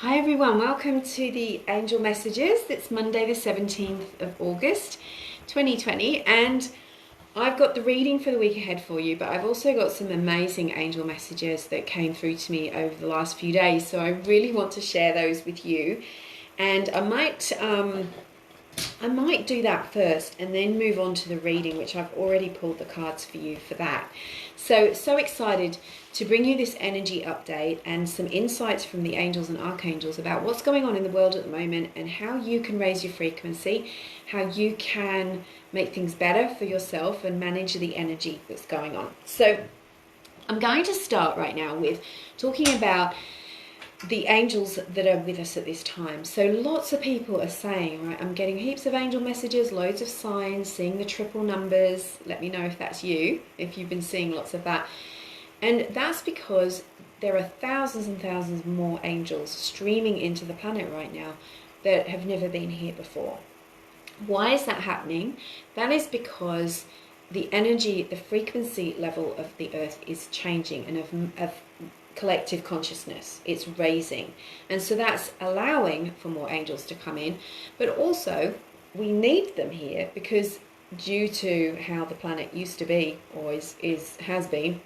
Hi everyone, welcome to the Angel Messages. It's Monday the 17th of August 2020 and I've got the reading for the week ahead for you, but I've also got some amazing angel messages that came through to me over the last few days, so I really want to share those with you. And I might do that first and then move on to the reading, which I've already pulled the cards for you for that. So excited to bring you this energy update and some insights from the angels and archangels about what's going on in the world at the moment and how you can raise your frequency, how you can make things better for yourself and manage the energy that's going on. So I'm going to start right now with talking about the angels that are with us at this time. So lots of people are saying, right, I'm getting heaps of angel messages, loads of signs, seeing the triple numbers. Let me know if that's you, if you've been seeing lots of that. And that's because there are thousands and thousands more angels streaming into the planet right now that have never been here before. Why is that happening? That is because the energy, the frequency level of the earth is changing, and of collective consciousness, it's raising, and so that's allowing for more angels to come in. But also we need them here because due to how the planet used to be, or has been,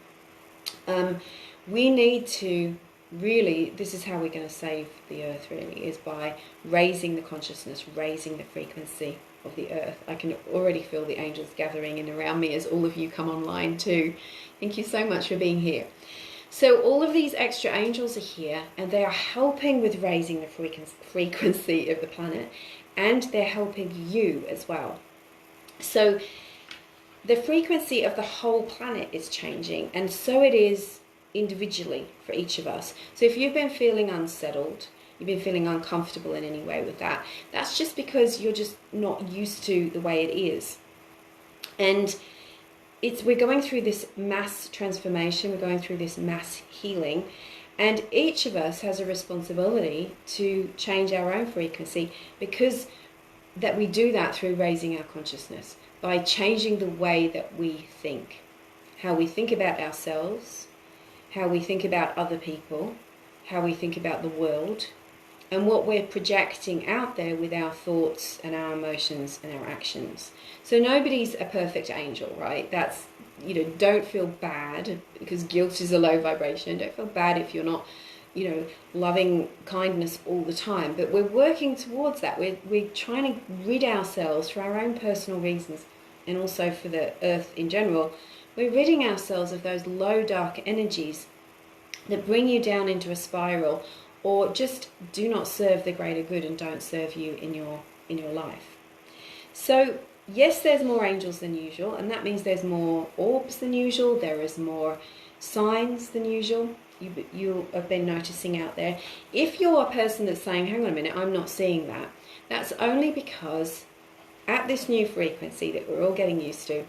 we need to really, this is how we're going to save the earth, really, is by raising the consciousness, raising the frequency of the earth. I can already feel the angels gathering in around me as all of you come online too. Thank you so much for being here. So all of these extra angels are here, and they are helping with raising the frequency of the planet, and they're helping you as well. So the frequency of the whole planet is changing, and so it is individually for each of us. So if you've been feeling unsettled, you've been feeling uncomfortable in any way with that, that's just because you're just not used to the way it is. And we're going through this mass transformation, we're going through this mass healing, and each of us has a responsibility to change our own frequency, because that we do that through raising our consciousness, by changing the way that we think, how we think about ourselves, how we think about other people, how we think about the world, and what we're projecting out there with our thoughts and our emotions and our actions. So nobody's a perfect angel, right? That's, don't feel bad, because guilt is a low vibration. Don't feel bad if you're not, loving kindness all the time. But we're working towards that. We're trying to rid ourselves, for our own personal reasons, and also for the earth in general, we're ridding ourselves of those low dark energies that bring you down into a spiral, or just do not serve the greater good and don't serve you in your life. So yes, there's more angels than usual, and that means there's more orbs than usual, there is more signs than usual. You have been noticing out there. If you're a person that's saying, hang on a minute, I'm not seeing that, that's only because at this new frequency that we're all getting used to,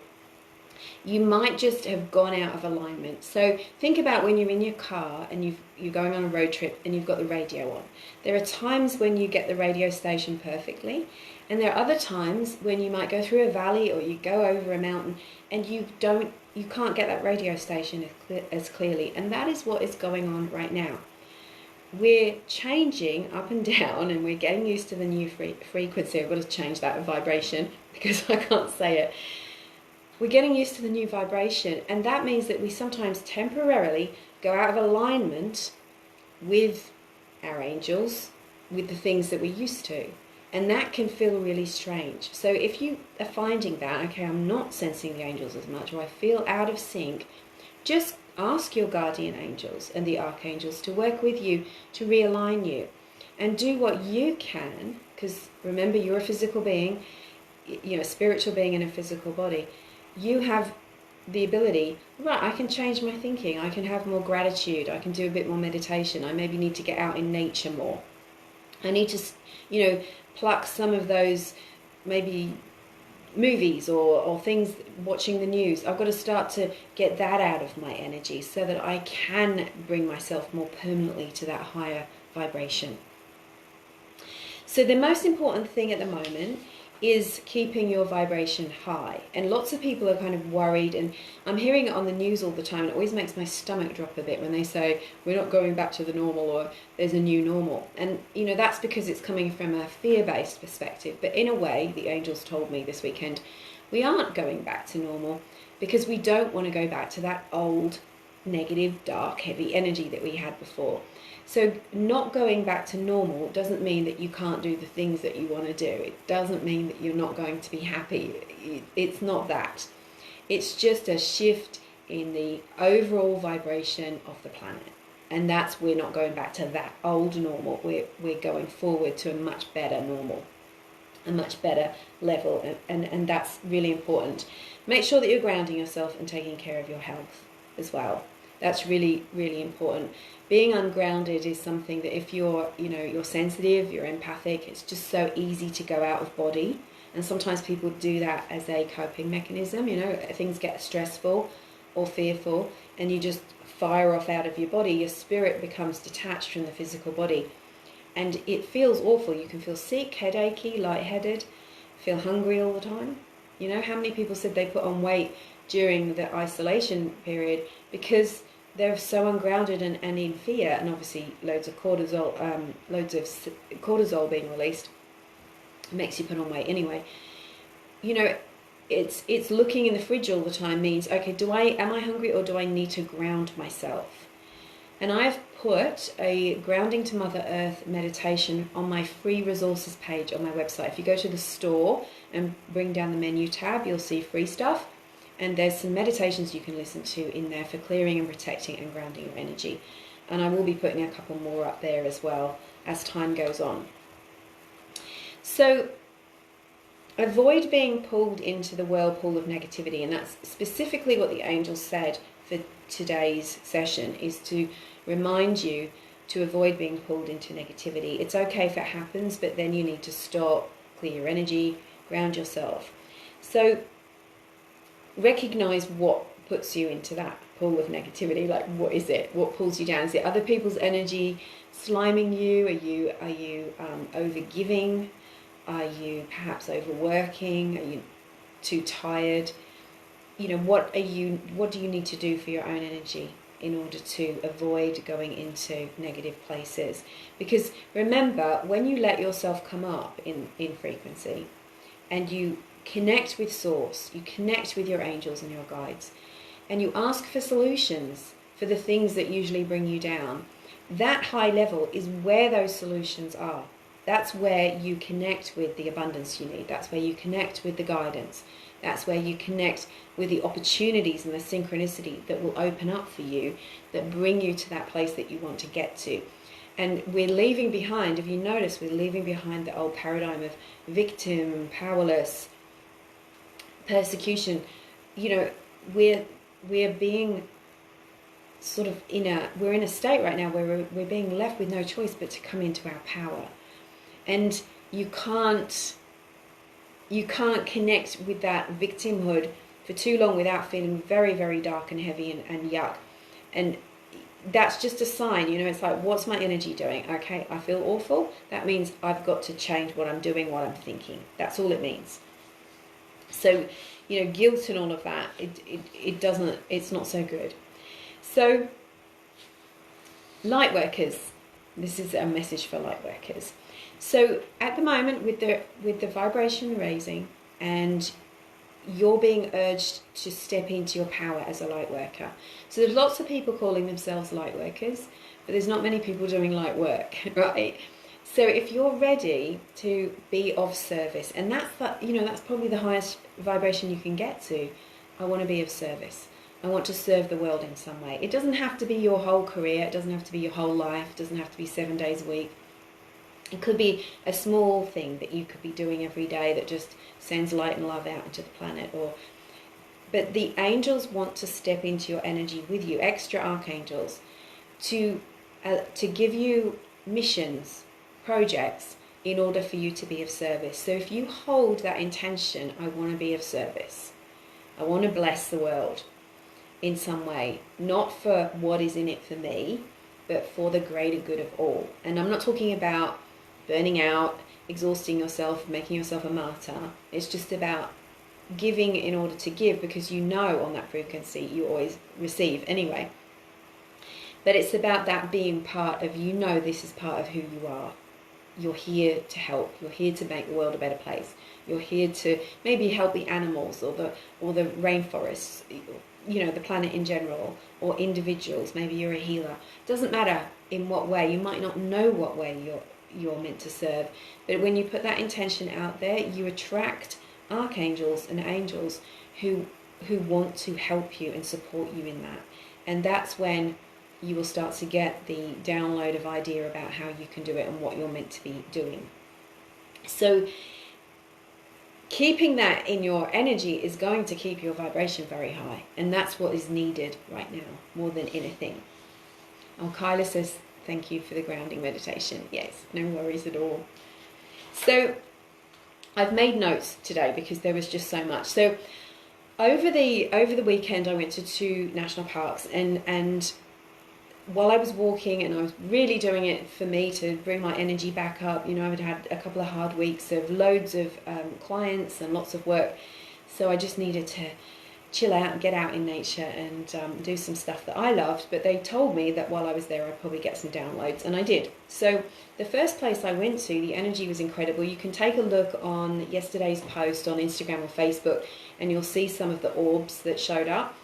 you might just have gone out of alignment. So think about when you're in your car and you're going on a road trip and you've got the radio on. There are times when you get the radio station perfectly, and there are other times when you might go through a valley or you go over a mountain and you can't get that radio station as clearly. And that is what is going on right now. We're changing up and down, and we're getting used to the new frequency. I've got to change that vibration because I can't say it. We're getting used to the new vibration, and that means that we sometimes temporarily go out of alignment with our angels, with the things that we're used to, and that can feel really strange. So if you are finding that, okay, I'm not sensing the angels as much, or I feel out of sync, just ask your guardian angels and the archangels to work with you to realign you, and do what you can, because remember, you're a physical being, a spiritual being in a physical body. You have the ability, right, I can change my thinking, I can have more gratitude, I can do a bit more meditation, I maybe need to get out in nature more. I need to, pluck some of those maybe movies or things, watching the news. I've got to start to get that out of my energy so that I can bring myself more permanently to that higher vibration. So the most important thing at the moment is keeping your vibration high. And lots of people are kind of worried, and I'm hearing it on the news all the time. It always makes my stomach drop a bit when they say we're not going back to the normal, or there's a new normal. And you know, that's because it's coming from a fear-based perspective. But in a way, the angels told me this weekend, we aren't going back to normal, because we don't want to go back to that old negative, dark, heavy energy that we had before. So not going back to normal doesn't mean that you can't do the things that you want to do. It doesn't mean that you're not going to be happy. It's not that. It's just a shift in the overall vibration of the planet. And that's, we're not going back to that old normal. We're going forward to a much better normal, a much better level. And that's really important. Make sure that you're grounding yourself and taking care of your health as well. That's really, really important. Being ungrounded is something that if you're, you know, you're sensitive, you're empathic, it's just so easy to go out of body. And sometimes people do that as a coping mechanism. You know, things get stressful or fearful and you just fire off out of your body. Your spirit becomes detached from the physical body. And it feels awful. You can feel sick, headachy, lightheaded, feel hungry all the time. You know, how many people said they put on weight during the isolation period because they're so ungrounded and in fear, and obviously loads of cortisol being released makes you put on weight anyway. You know, it's looking in the fridge all the time means, okay, am I hungry, or do I need to ground myself? And I've put a grounding to Mother Earth meditation on my free resources page on my website. If you go to the store and bring down the menu tab, you'll see free stuff. And there's some meditations you can listen to in there for clearing and protecting and grounding your energy. And I will be putting a couple more up there as well as time goes on. So avoid being pulled into the whirlpool of negativity. And that's specifically what the angels said for today's session, is to remind you to avoid being pulled into negativity. It's okay if it happens, but then you need to stop, clear your energy, ground yourself. So recognize what puts you into that pool of negativity. Like, what is it? What pulls you down? Is it other people's energy sliming you? Are you overgiving? Are you perhaps overworking? Are you too tired? You know, what do you need to do for your own energy in order to avoid going into negative places? Because remember, when you let yourself come up in frequency and you connect with Source, you connect with your angels and your guides, and you ask for solutions for the things that usually bring you down, that high level is where those solutions are. That's where you connect with the abundance you need. That's where you connect with the guidance. That's where you connect with the opportunities and the synchronicity that will open up for you, that bring you to that place that you want to get to. And we're leaving behind, if you notice, we're leaving behind the old paradigm of victim, powerless, persecution. You know, we're being sort of we're in a state right now where we're being left with no choice but to come into our power. And you can't connect with that victimhood for too long without feeling very, very dark and heavy and yuck. And that's just a sign, you know, it's like, what's my energy doing? Okay, I feel awful. That means I've got to change what I'm doing, what I'm thinking. That's all it means. So, you know, guilt and all of that, it's not so good. So, light workers, this is a message for light workers. So at the moment, with the vibration raising, and you're being urged to step into your power as a light worker. So there's lots of people calling themselves light workers, but there's not many people doing light work, right? So if you're ready to be of service, and that's probably the highest vibration you can get to. I want to be of service. I want to serve the world in some way. It doesn't have to be your whole career. It doesn't have to be your whole life. It doesn't have to be 7 days a week. It could be a small thing that you could be doing every day that just sends light and love out into the planet. But the angels want to step into your energy with you, extra archangels, to give you missions, projects, in order for you to be of service. So if you hold that intention, I want to be of service, I want to bless the world in some way, not for what is in it for me, but for the greater good of all. And I'm not talking about burning out exhausting yourself, making yourself a martyr. It's just about giving in order to give, because you know on that frequency you always receive anyway. But it's about that being part of, you know, this is part of who you are. You're here to help. You're here to make the world a better place. You're here to maybe help the animals or the rainforests, you know, the planet in general, or individuals. Maybe you're a healer. Doesn't matter in what way. You might not know what way you're meant to serve, but when you put that intention out there, you attract archangels and angels who want to help you and support you in that. And that's when you will start to get the download of idea about how you can do it and what you're meant to be doing. So keeping that in your energy is going to keep your vibration very high, and that's what is needed right now more than anything. Oh, Kyla says thank you for the grounding meditation. Yes, no worries at all. So I've made notes today because there was just so much. So over the weekend I went to 2 national parks, and while I was walking, and I was really doing it for me to bring my energy back up, you know, I'd had a couple of hard weeks of loads of clients and lots of work, so I just needed to chill out and get out in nature and do some stuff that I loved. But they told me that while I was there I'd probably get some downloads, and I did. So the first place I went to, the energy was incredible. You can take a look on yesterday's post on Instagram or Facebook and you'll see some of the orbs that showed up,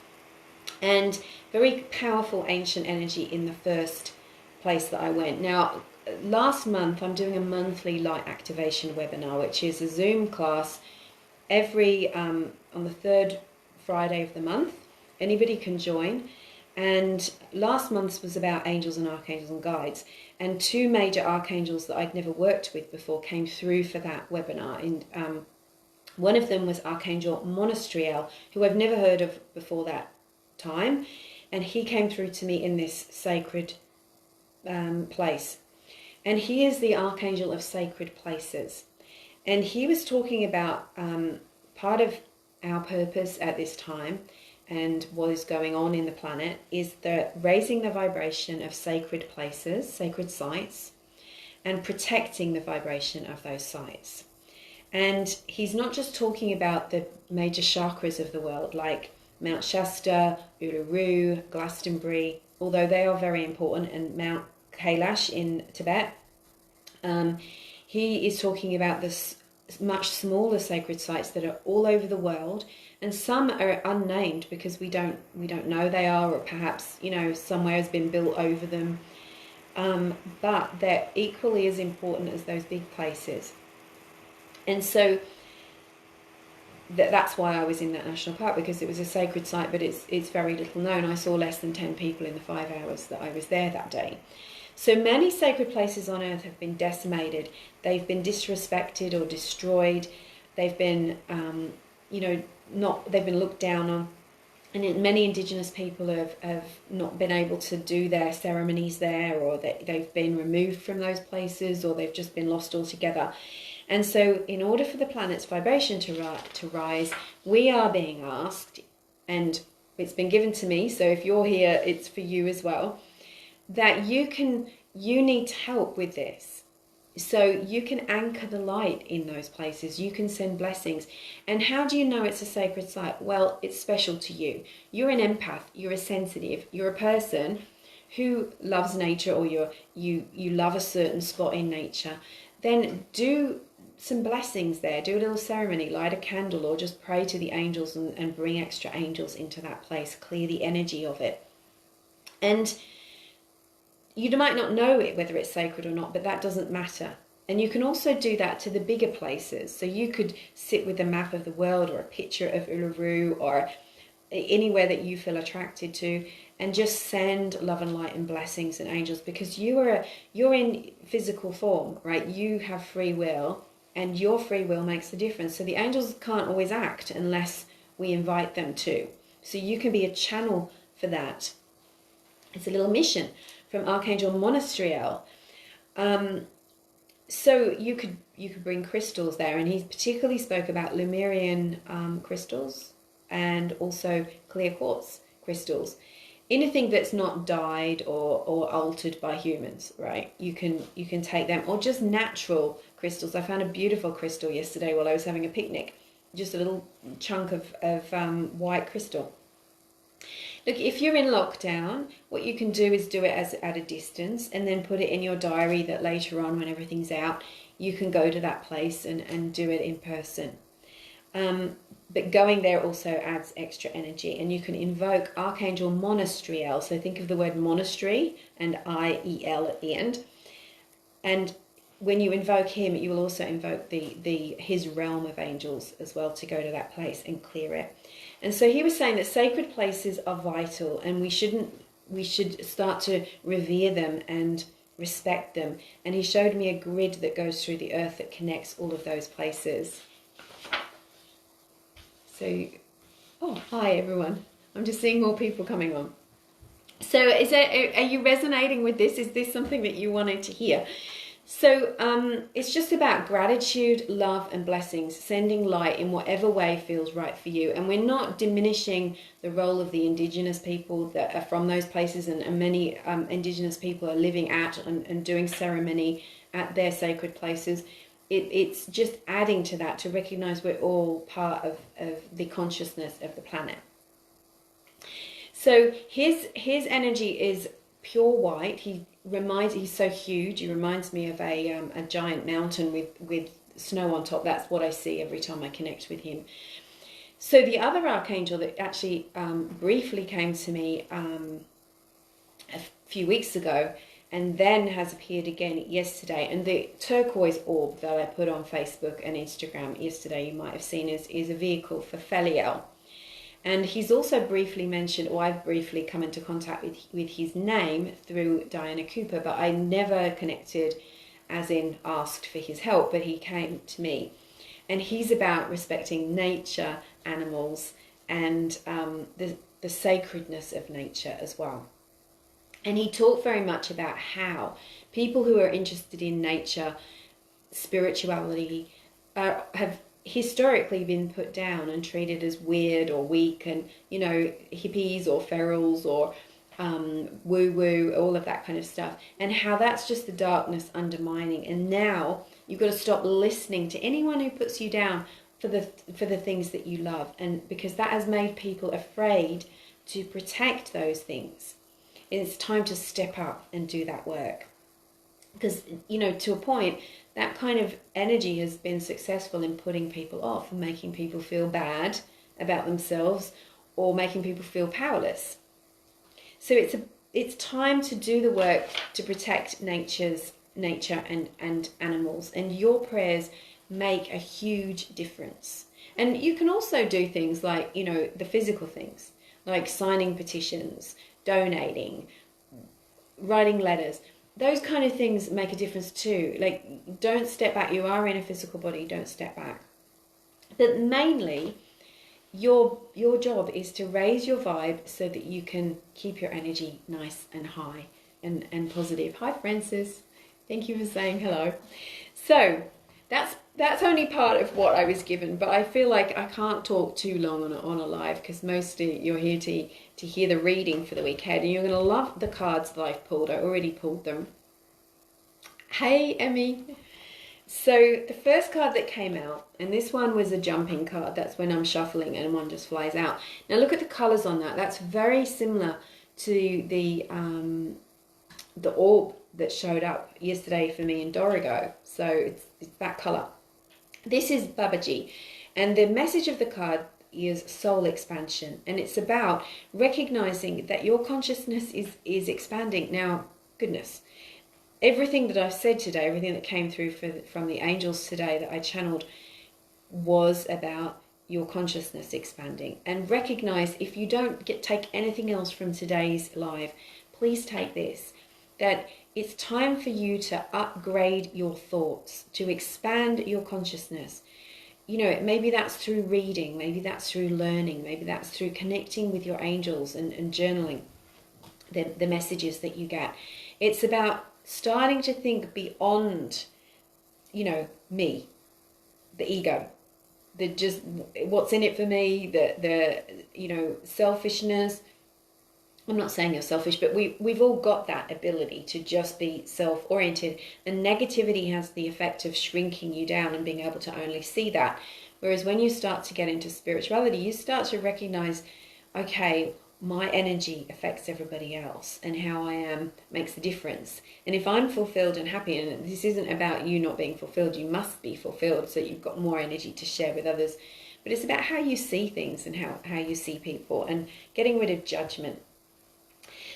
and very powerful ancient energy in the first place that I went. Now, last month I'm doing a monthly light activation webinar, which is a Zoom class every on the 3rd Friday of the month. Anybody can join. And last month's was about angels and archangels and guides, and 2 major archangels that I'd never worked with before came through for that webinar. And one of them was Archangel Monastriel, who I've never heard of before that time, and he came through to me in this sacred place, and he is the archangel of sacred places. And he was talking about part of our purpose at this time and what is going on in the planet is the raising the vibration of sacred places, sacred sites, and protecting the vibration of those sites. And he's not just talking about the major chakras of the world like Mount Shasta, Uluru, Glastonbury, although they are very important, and Mount Kailash in Tibet. He is talking about this much smaller sacred sites that are all over the world, and some are unnamed because we don't know they are, or perhaps, you know, somewhere has been built over them. But they're equally as important as those big places. And so that's why I was in that national park, because it was a sacred site, but it's very little known. I saw less than 10 people in the 5 hours that I was there that day. So many sacred places on earth have been decimated. They've been disrespected or destroyed. They've been, they've been looked down on. And many indigenous people have not been able to do their ceremonies there, or they've been removed from those places, or they've just been lost altogether. And so in order for the planet's vibration to rise, we are being asked, and it's been given to me, so if you're here, it's for you as well, that you need help with this. So you can anchor the light in those places. You can send blessings. And how do you know it's a sacred site? Well, it's special to you. You're an empath. You're a sensitive. You're a person who loves nature, or you love a certain spot in nature. Then do some blessings there. Do a little ceremony. Light a candle, or just pray to the angels and bring extra angels into that place. Clear the energy of it. And you might not know it, whether it's sacred or not, but that doesn't matter. And you can also do that to the bigger places. So you could sit with a map of the world, or a picture of Uluru, or anywhere that you feel attracted to, and just send love and light and blessings and angels, because you're in physical form, right? You have free will, and your free will makes the difference. So the angels can't always act unless we invite them to. So you can be a channel for that. It's a little mission from Archangel Monastriel. So you could bring crystals there, and he particularly spoke about Lemurian crystals and also clear quartz crystals. anything that's not dyed or altered by humans, right? You can take them, or just natural crystals. I found a beautiful crystal yesterday while I was having a picnic, just a little chunk of white crystal. Look, if you're in lockdown, what you can do is do it as at a distance, and then put it in your diary that later on, when everything's out, you can go to that place and do it in person. But going there also adds extra energy, and you can invoke Archangel Monastriel. So think of the word monastery and I-E-L at the end. And when you invoke him, you will also invoke his realm of angels as well to go to that place and clear it. And so he was saying that sacred places are vital, and we should start to revere them and respect them. And he showed me a grid that goes through the earth that connects all of those places. So, oh, hi everyone. I'm just seeing more people coming on. So are you resonating with this? Is this something that you wanted to hear? So it's just about gratitude, love and blessings, sending light in whatever way feels right for you. And we're not diminishing the role of the indigenous people that are from those places, and many indigenous people are living at and doing ceremony at their sacred places. It's just adding to that, to recognize we're all part of the consciousness of the planet. So his energy is pure white. He's so huge. He reminds me of a giant mountain with snow on top. That's what I see every time I connect with him. So the other archangel that actually briefly came to me a few weeks ago, and then has appeared again yesterday, and the turquoise orb that I put on Facebook and Instagram yesterday, you might have seen, is a vehicle for Feliel. And he's also briefly mentioned, or I've briefly come into contact with his name through Diana Cooper, but I never connected as in asked for his help, but he came to me. And he's about respecting nature, animals, and the sacredness of nature as well. And he talked very much about how people who are interested in nature, spirituality, have historically been put down and treated as weird or weak, and, you know, hippies or ferals or woo-woo, all of that kind of stuff, and how that's just the darkness undermining. And now you've got to stop listening to anyone who puts you down for the things that you love, and because that has made people afraid to protect those things. It's time to step up and do that work. Because, you know, to a point, that kind of energy has been successful in putting people off and making people feel bad about themselves, or making people feel powerless. So it's time to do the work to protect nature and animals. And your prayers make a huge difference. And you can also do things like, you know, the physical things, like signing petitions, donating, writing letters. Those kind of things make a difference too. Like, don't step back. You are in a physical body, don't step back. But mainly, your job is to raise your vibe so that you can keep your energy nice and high and positive. Hi Francis, thank you for saying hello. So that's only part of what I was given, but I feel like I can't talk too long on a live, because mostly you're here to hear the reading for the week ahead, and you're going to love the cards that I've pulled. I already pulled them. Hey Emmy. So the first card that came out, and this one was a jumping card. That's when I'm shuffling and one just flies out. Now look at the colours on that. That's very similar to the orb that showed up yesterday for me in Dorigo. So it's that colour. This is Babaji, and the message of the card is soul expansion, and it's about recognizing that your consciousness is expanding. Now, goodness, everything that I've said today, everything that came through from the angels today that I channeled, was about your consciousness expanding. And recognize, if you don't take anything else from today's live, please take this, that it's time for you to upgrade your thoughts, to expand your consciousness. You know, maybe that's through reading, maybe that's through learning, maybe that's through connecting with your angels and journaling the messages that you get. It's about starting to think beyond, you know, me, the ego, the just what's in it for me, the you know, selfishness, I'm not saying you're selfish, but we've all got that ability to just be self-oriented. And negativity has the effect of shrinking you down and being able to only see that. Whereas when you start to get into spirituality, you start to recognize, okay, my energy affects everybody else, and how I am makes a difference. And if I'm fulfilled and happy, and this isn't about you not being fulfilled, you must be fulfilled so you've got more energy to share with others. But it's about how you see things and how you see people, and getting rid of judgment.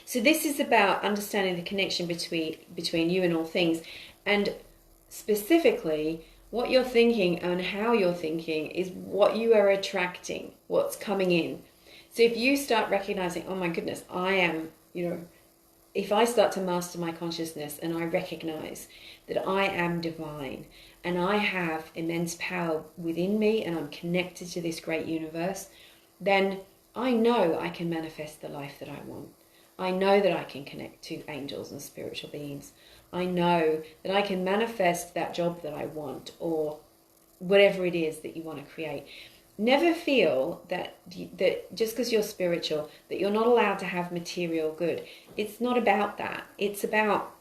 So this is about understanding the connection between you and all things, and specifically what you're thinking and how you're thinking is what you are attracting, what's coming in. So if you start recognizing, oh my goodness, I am, if I start to master my consciousness and I recognize that I am divine and I have immense power within me and I'm connected to this great universe, then I know I can manifest the life that I want. I know that I can connect to angels and spiritual beings. I know that I can manifest that job that I want, or whatever it is that you want to create. Never feel that just because you're spiritual, that you're not allowed to have material good. It's not about that. It's about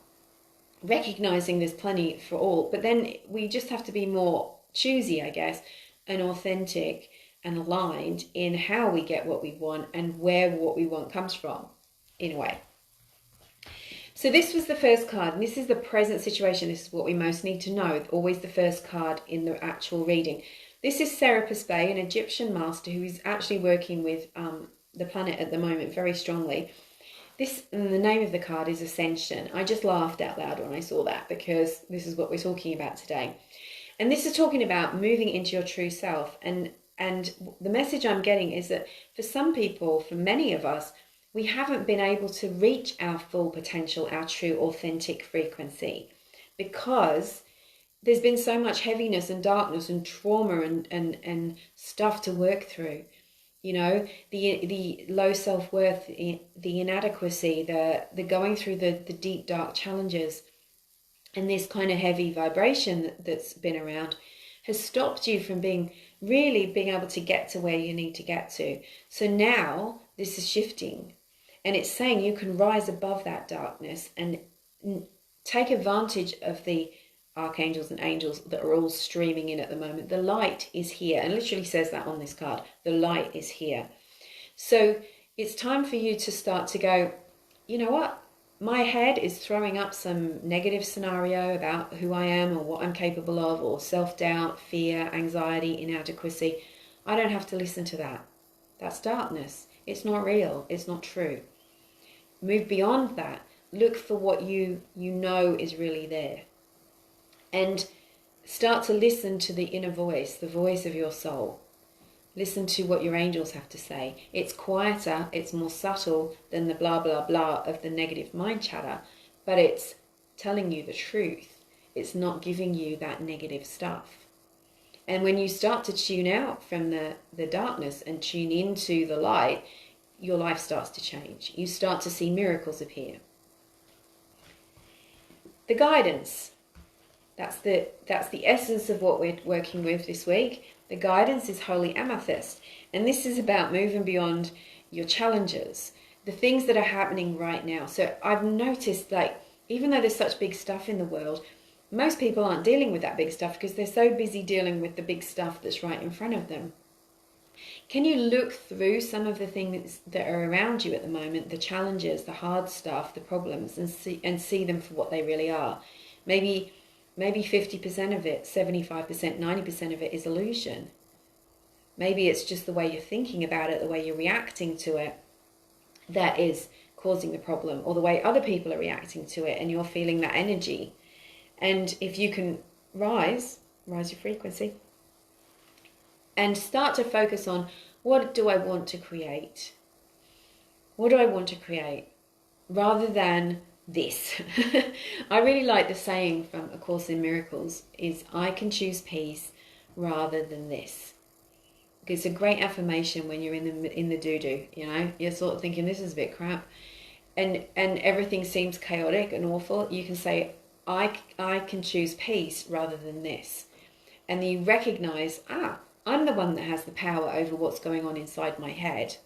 recognizing there's plenty for all. But then we just have to be more choosy, I guess, and authentic and aligned in how we get what we want and where what we want comes from, in a way. So this was the first card, and this is the present situation. This is what we most need to know. Always the first card in the actual reading. This is Serapis Bey, an Egyptian master who is actually working with the planet at the moment very strongly. The name of the card is Ascension. I just laughed out loud when I saw that, because this is what we're talking about today. And this is talking about moving into your true self. And the message I'm getting is that for some people, for many of us, we haven't been able to reach our full potential, our true authentic frequency, because there's been so much heaviness and darkness and trauma and stuff to work through. The low self-worth, the inadequacy, the going through the deep, dark challenges, and this kind of heavy vibration that's been around has stopped you from being able to get to where you need to get to. So now this is shifting, and it's saying you can rise above that darkness and take advantage of the archangels and angels that are all streaming in at the moment. The light is here, and literally says that on this card. The light is here. So it's time for you to start to go, you know what? My head is throwing up some negative scenario about who I am or what I'm capable of, or self-doubt, fear, anxiety, inadequacy. I don't have to listen to that. That's darkness. It's not real. It's not true. Move beyond that. Look for what you know is really there. And start to listen to the inner voice, the voice of your soul. Listen to what your angels have to say. It's quieter, it's more subtle than the blah, blah, blah of the negative mind chatter, but it's telling you the truth. It's not giving you that negative stuff. And when you start to tune out from the darkness and tune into the light, your life starts to change. You start to see miracles appear. The guidance. That's the essence of what we're working with this week. The guidance is Holy Amethyst. And this is about moving beyond your challenges, the things that are happening right now. So I've noticed, even though there's such big stuff in the world, most people aren't dealing with that big stuff because they're so busy dealing with the big stuff that's right in front of them. Can you look through some of the things that are around you at the moment, the challenges, the hard stuff, the problems, and see them for what they really are? Maybe 50% of it, 75%, 90% of it is illusion. Maybe it's just the way you're thinking about it, the way you're reacting to it, that is causing the problem, or the way other people are reacting to it and you're feeling that energy. And if you can rise your frequency and start to focus on, what do I want to create? What do I want to create? Rather than this. I really like the saying from A Course in Miracles is, I can choose peace rather than this. It's a great affirmation when you're in the doo-doo, you're sort of thinking this is a bit crap and everything seems chaotic and awful. You can say, I can choose peace rather than this. And you recognize, I'm the one that has the power over what's going on inside my head.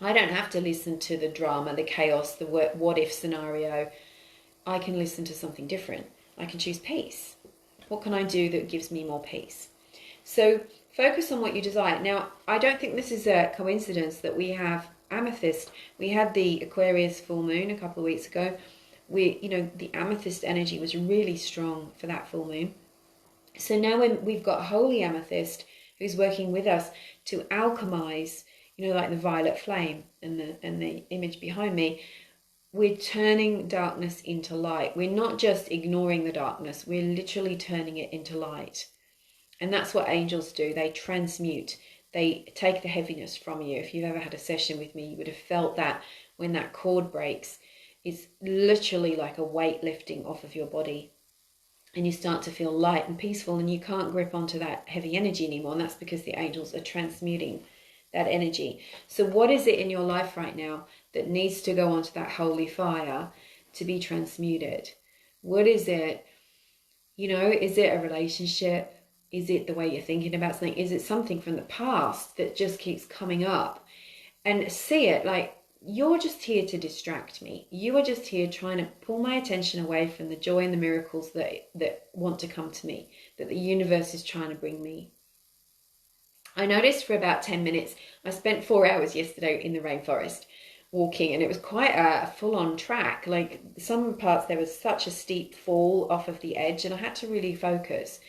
I don't have to listen to the drama, the chaos, the what if scenario. I can listen to something different. I can choose peace. What can I do that gives me more peace? So focus on what you desire. Now, I don't think this is a coincidence that we have amethyst. We had the Aquarius full moon a couple of weeks ago. The amethyst energy was really strong for that full moon. So now when we've got holy amethyst who's working with us to alchemize, like the violet flame and the image behind me, we're turning darkness into light. We're not just ignoring the darkness, we're literally turning it into light. And that's what angels do. They transmute. They take the heaviness from you. If you've ever had a session with me, you would have felt that when that cord breaks, it's literally like a weight lifting off of your body. And you start to feel light and peaceful, and you can't grip onto that heavy energy anymore. And that's because the angels are transmuting that energy. So what is it in your life right now that needs to go onto that holy fire to be transmuted? What is it? Is it a relationship? Is it the way you're thinking about something? Is it something from the past that just keeps coming up? And see it like, you're just here to distract me. You are just here trying to pull my attention away from the joy and the miracles that want to come to me, that the universe is trying to bring me. I noticed for about 10 minutes, I spent 4 hours yesterday in the rainforest walking, and it was quite a full-on track. Like some parts, there was such a steep fall off of the edge, and I had to really focus.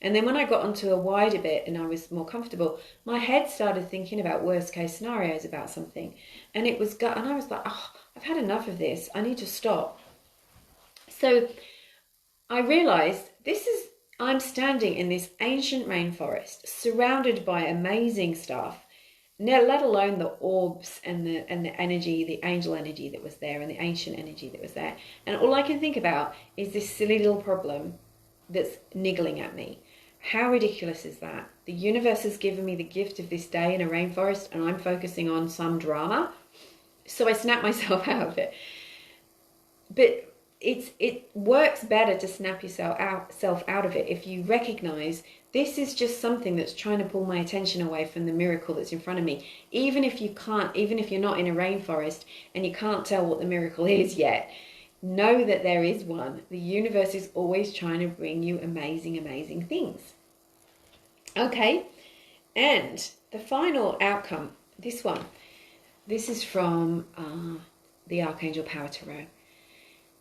And then when I got onto a wider bit and I was more comfortable, my head started thinking about worst case scenarios about something. And I was like, oh, I've had enough of this. I need to stop. So I realized I'm standing in this ancient rainforest surrounded by amazing stuff, let alone the orbs and the energy, the angel energy that was there and the ancient energy that was there. And all I can think about is this silly little problem that's niggling at me. How ridiculous is that? The universe has given me the gift of this day in a rainforest, and I'm focusing on some drama. So I snap myself out of it. But it works better to snap yourself out of it if you recognize this is just something that's trying to pull my attention away from the miracle that's in front of me. Even if you're not in a rainforest and you can't tell what the miracle is yet, know that there is one. The universe is always trying to bring you amazing, amazing things. Okay, and the final outcome, this is from the Archangel Power Tarot.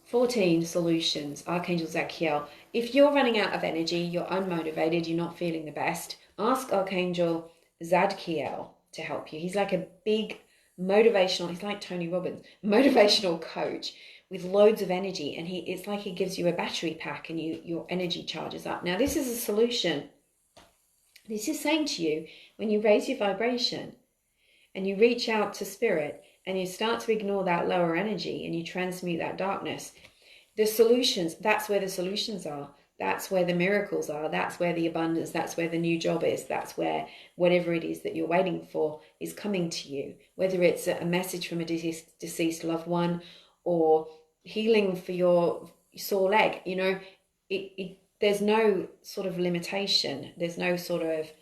14 solutions, Archangel Zadkiel. If you're running out of energy, you're unmotivated, you're not feeling the best, ask Archangel Zadkiel to help you. He's like a big he's like Tony Robbins, motivational coach with loads of energy, and it's like he gives you a battery pack and your energy charges up. Now this is a solution. This is saying to you, when you raise your vibration and you reach out to spirit and you start to ignore that lower energy and you transmute that darkness, that's where the solutions are. That's where the miracles are. That's where the abundance, that's where the new job is. That's where whatever it is that you're waiting for is coming to you. Whether it's a message from a deceased loved one or healing for your sore leg, there's no sort of limitation. There's no sort of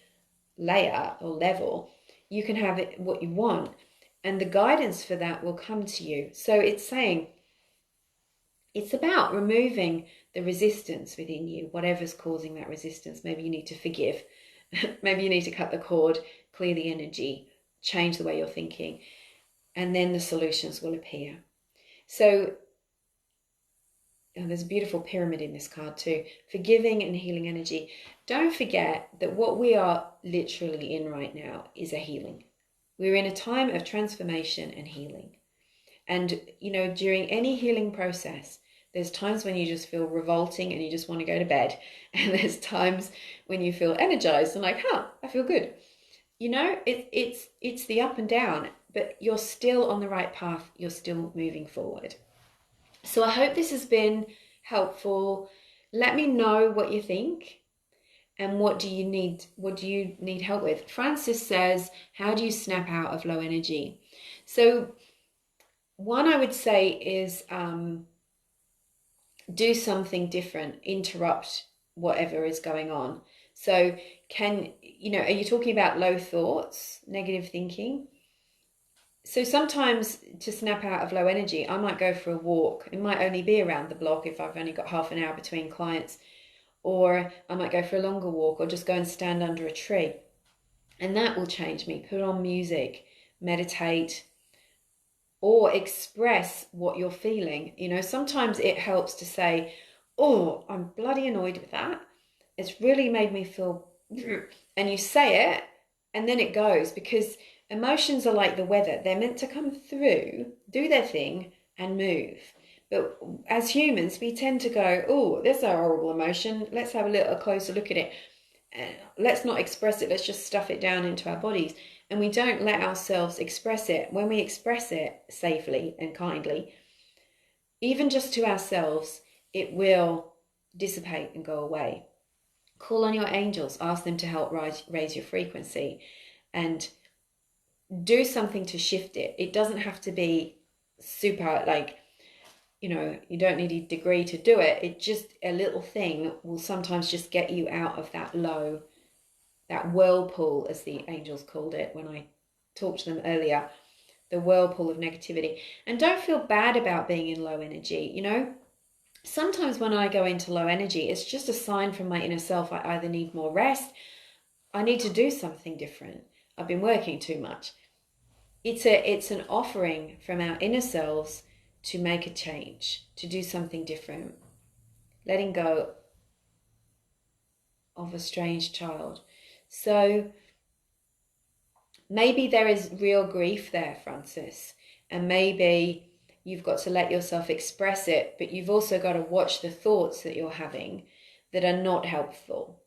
layer or level. You can have it what you want, and the guidance for that will come to you. So it's saying it's about removing the resistance within you, whatever's causing that resistance. Maybe you need to forgive. Maybe you need to cut the cord, clear the energy, change the way you're thinking, and then the solutions will appear. So there's a beautiful pyramid in this card too. Forgiving and healing energy. Don't forget that what we are literally in right now is a healing. We're in a time of transformation and healing. And, during any healing process, there's times when you just feel revolting and you just want to go to bed. And there's times when you feel energized and like, I feel good. It's the up and down, but you're still on the right path. You're still moving forward. So I hope this has been helpful. Let me know what you think and what do you need help with. Francis says, how do you snap out of low energy? So one I would say is do something different, interrupt whatever is going on. So are you talking about low thoughts, negative thinking? So sometimes to snap out of low energy, I might go for a walk. It might only be around the block if I've only got half an hour between clients, or I might go for a longer walk or just go and stand under a tree. And that will change me. Put on music, meditate, or express what you're feeling. You know, sometimes it helps to say, oh, I'm bloody annoyed with that. It's really made me feel, and you say it, and then it goes, because emotions are like the weather. They're meant to come through, do their thing, and move. But as humans, we tend to go, oh, there's a horrible emotion. Let's have a closer look at it. Let's not express it. Let's just stuff it down into our bodies. And we don't let ourselves express it. When we express it safely and kindly, even just to ourselves, it will dissipate and go away. Call on your angels, ask them to help raise your frequency, and do something to shift it. It doesn't have to be super, like, you know, you don't need a degree to do it. It just, a little thing will sometimes just get you out of that that whirlpool, as the angels called it when I talked to them earlier, the whirlpool of negativity. And don't feel bad about being in low energy. You know, sometimes when I go into low energy, it's just a sign from my inner self. I either need more rest, I need to do something different. I've been working too much. It's an offering from our inner selves to make a change, to do something different. Letting go of a strange child. So maybe there is real grief there, Francis, and maybe you've got to let yourself express it, but you've also got to watch the thoughts that you're having that are not helpful.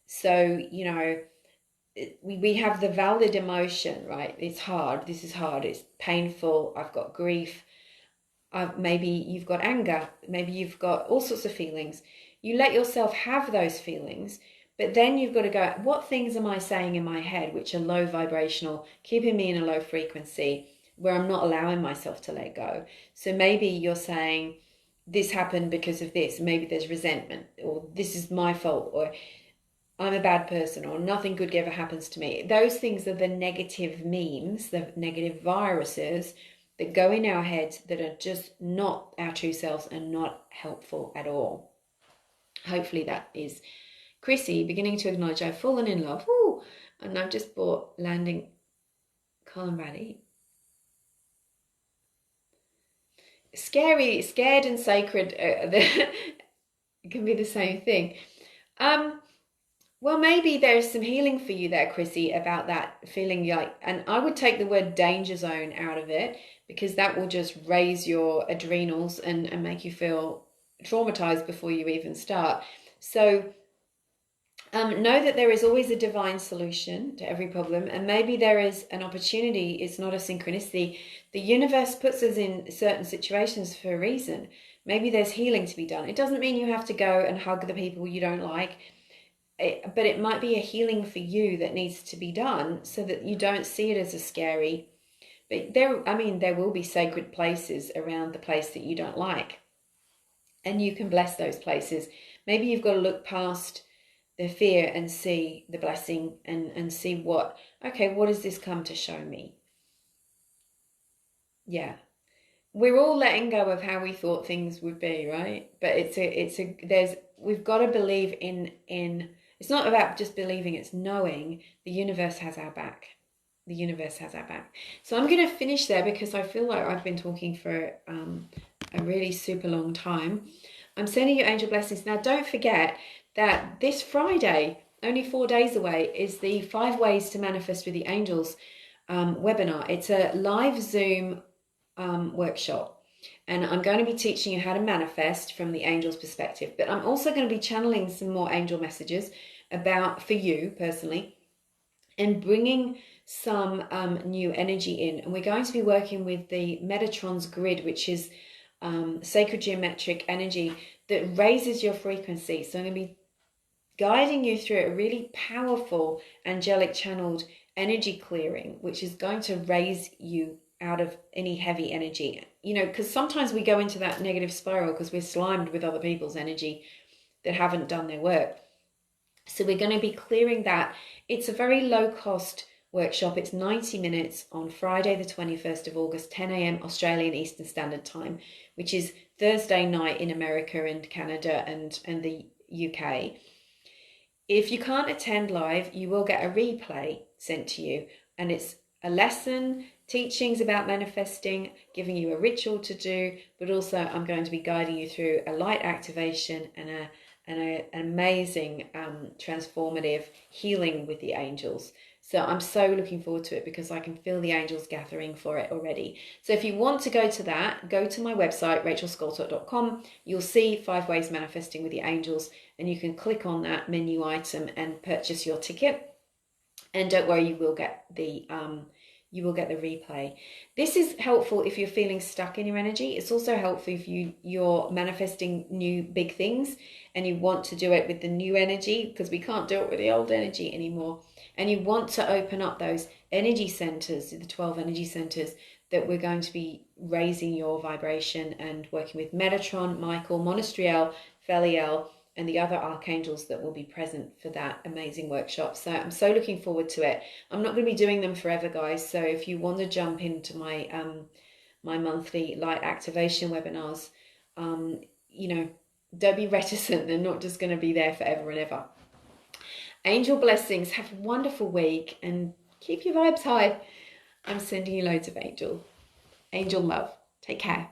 So, you know, we have the valid emotion, right? It's hard. This is hard. It's painful. I've got grief. Maybe you've got anger. Maybe you've got all sorts of feelings. You let yourself have those feelings, but then you've got to go, what things am I saying in my head which are low vibrational, keeping me in a low frequency where I'm not allowing myself to let go? So maybe you're saying, this happened because of this. Maybe there's resentment, or this is my fault, or I'm a bad person, or nothing good ever happens to me. Those things are the negative memes, the negative viruses that go in our heads that are just not our true selves and not helpful at all. Hopefully that is Chrissy beginning to acknowledge I've fallen in love. Ooh, and I've just bought Landing Colin Valley. Scary, scared and sacred can be the same thing. Well, maybe there's some healing for you there, Chrissy, about that feeling like, and I would take the word danger zone out of it, because that will just raise your adrenals and make you feel traumatized before you even start. So know that there is always a divine solution to every problem, and maybe there is an opportunity. It's not a synchronicity. The universe puts us in certain situations for a reason. Maybe there's healing to be done. It doesn't mean you have to go and hug the people you don't like. But it might be a healing for you that needs to be done, so that you don't see it as a scary. But there will be sacred places around the place that you don't like, and you can bless those places. Maybe you've got to look past the fear and see the blessing, and see what does this come to show me? Yeah. We're all letting go of how we thought things would be, right? But we've got to believe in it's not about just believing, it's knowing the universe has our back. The universe has our back. So I'm going to finish there, because I feel like I've been talking for a really super long time. I'm sending you angel blessings. Now, don't forget that this Friday, only 4 days away, is the 5 Ways to Manifest with the Angels webinar. It's a live Zoom workshop, and I'm going to be teaching you how to manifest from the angels' perspective, but I'm also going to be channeling some more angel messages for you personally, and bringing some new energy in. And we're going to be working with the Metatron's grid, which is sacred geometric energy that raises your frequency. So I'm going to be guiding you through a really powerful angelic channeled energy clearing, which is going to raise you out of any heavy energy. You know, because sometimes we go into that negative spiral because we're slimed with other people's energy that haven't done their work. So we're going to be clearing that. It's a very low cost workshop. It's 90 minutes on Friday the 21st of August, 10 a.m. Australian Eastern Standard Time, which is Thursday night in America and Canada and the UK. If you can't attend live, you will get a replay sent to you, and it's a lesson, teachings about manifesting, giving you a ritual to do, but also I'm going to be guiding you through a light activation and an amazing transformative healing with the angels. So I'm so looking forward to it because I can feel the angels gathering for it already. So if you want to go to that, go to my website, rachelscoltock.com. You'll see 5 Ways Manifesting with the Angels, and you can click on that menu item and purchase your ticket. And don't worry, you will get the replay. This is helpful if you're feeling stuck in your energy. It's also helpful if you're manifesting new big things and you want to do it with the new energy, because we can't do it with the old energy anymore. And you want to open up those energy centers, the 12 energy centers, that we're going to be raising your vibration and working with Metatron, Michael, Monastriel, Feliel, and the other archangels that will be present for that amazing workshop. So I'm so looking forward to it. I'm not going to be doing them forever, guys. So if you want to jump into my my monthly light activation webinars, don't be reticent. They're not just going to be there forever and ever. Angel blessings. Have a wonderful week and keep your vibes high. I'm sending you loads of angel love. Take care.